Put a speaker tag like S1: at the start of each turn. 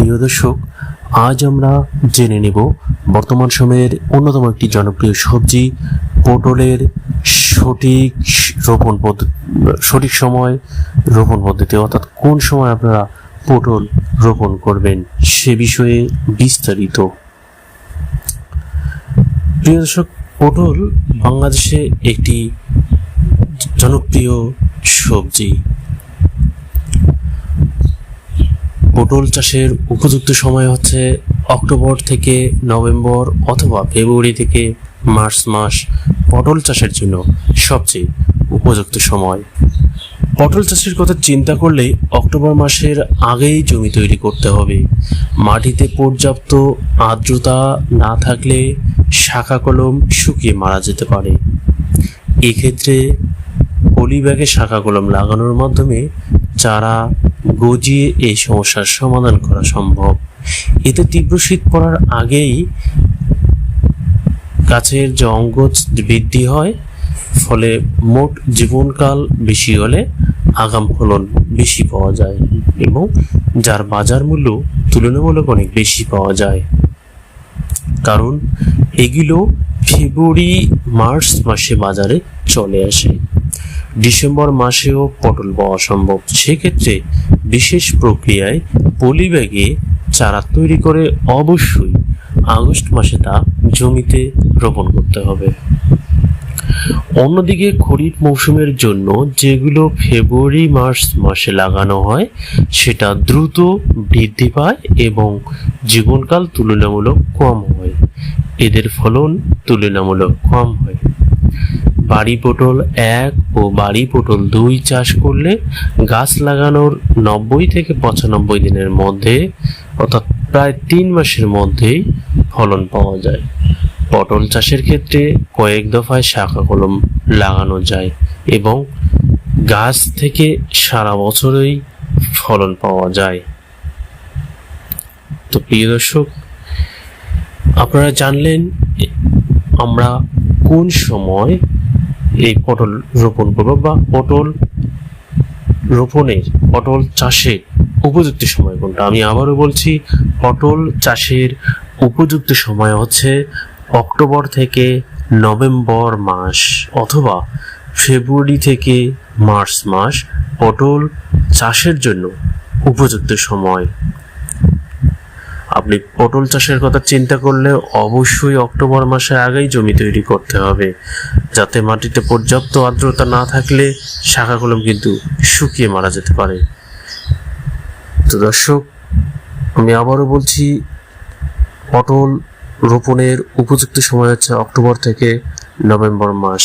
S1: প্রিয় দর্শক, আজ আমরা জেনে নেব বর্তমান সময়ের অন্যতম একটি জনপ্রিয় সবজি পটলের সঠিক সঠিক সময় রোপণ পদ্ধতি, অর্থাৎ কোন সময় আপনারা পটল রোপণ করবেন সে বিষয়ে বিস্তারিত। প্রিয় দর্শক, পটল বাংলাদেশে একটি জনপ্রিয় সবজি। পটল চাষের উপযুক্ত সময় হচ্ছে অক্টোবর থেকে নভেম্বর অথবা ফেব্রুয়ারি থেকে মার্চ মাস পটল চাষের জন্য সবচেয়ে উপযুক্ত সময়। পটল চাষের কথা চিন্তা করলে অক্টোবর মাসের আগেই জমি তৈরি করতে হবে। মাটিতে পর্যাপ্ত আর্দ্রতা না থাকলে শাখা কলম শুকিয়ে মারা যেতে পারে। এক্ষেত্রে পলি ব্যাগে শাখা কলম লাগানোর মাধ্যমে চারা গজিয়ে এই সমস্যার সমাধান করা সম্ভব। এতে তীব্র শীত পড়ার আগেই গাছের যে অঙ্গজ বৃদ্ধি হয়, ফলে মোট জীবনকাল বেশি হলে আগাম ফলন বেশি পাওয়া যায় এবং যার বাজার মূল্য তুলনামূলক অনেক বেশি পাওয়া যায়, কারণ এগুলো ফেব্রুয়ারি মার্চ মাসে বাজারে চলে আসে। ডিসেম্বর মাসেও পটল পাওয়া সম্ভব। সেক্ষেত্রে বিশেষ প্রক্রিয়ায় পলি ব্যাগে চারা তৈরি করে অবশ্যই আগস্ট মাসে তা জমিতে রোপণ করতে হবে। অন্যদিকে খরিফ মৌসুমের জন্য যেগুলো ফেব্রুয়ারি মার্চ মাসে লাগানো হয় সেটা দ্রুত বৃদ্ধি পায় এবং জীবনকাল তুলনামূলক কম হয়, এদের ফলন তুলনামূলক কম হয়। বাড়ি পটল 1 ও বাড়ি পটল 2 চাষ করলে গাছ লাগানোর 90 থেকে 95 দিনের মধ্যে, অর্থাৎ প্রায় 3 মাসের মধ্যেই ফলন পাওয়া যায়। পটল চাষের ক্ষেত্রে কয়েক দফায় শাখা কলম লাগানো যায় এবং গাছ থেকে সারা বছরই ফলন পাওয়া যায়। তো প্রিয় দর্শক, আপনারা জানলেন আমরা কোন সময় এই পটল রোপণ করব বা পটল চাষের উপযুক্ত সময় কোনটা। আমি আবারও বলছি, পটল চাষের উপযুক্ত সময় হচ্ছে অক্টোবর থেকে নভেম্বর মাস অথবা ফেব্রুয়ারি থেকে মার্চ মাস পটল চাষের জন্য উপযুক্ত সময়। আপনি পটল চাষের কথা চিন্তা করলে অবশ্যই অক্টোবর মাসে আগেই জমি তৈরি করতে হবে, যাতে মাটিতে পর্যাপ্ত আর্দ্রতা না থাকলে শাখা কলম কিন্তু শুকিয়ে মারা যেতে পারে। তো দর্শক, আমি আবারও বলছি, পটল রোপণের উপযুক্ত সময় হচ্ছে অক্টোবর থেকে নভেম্বর মাস।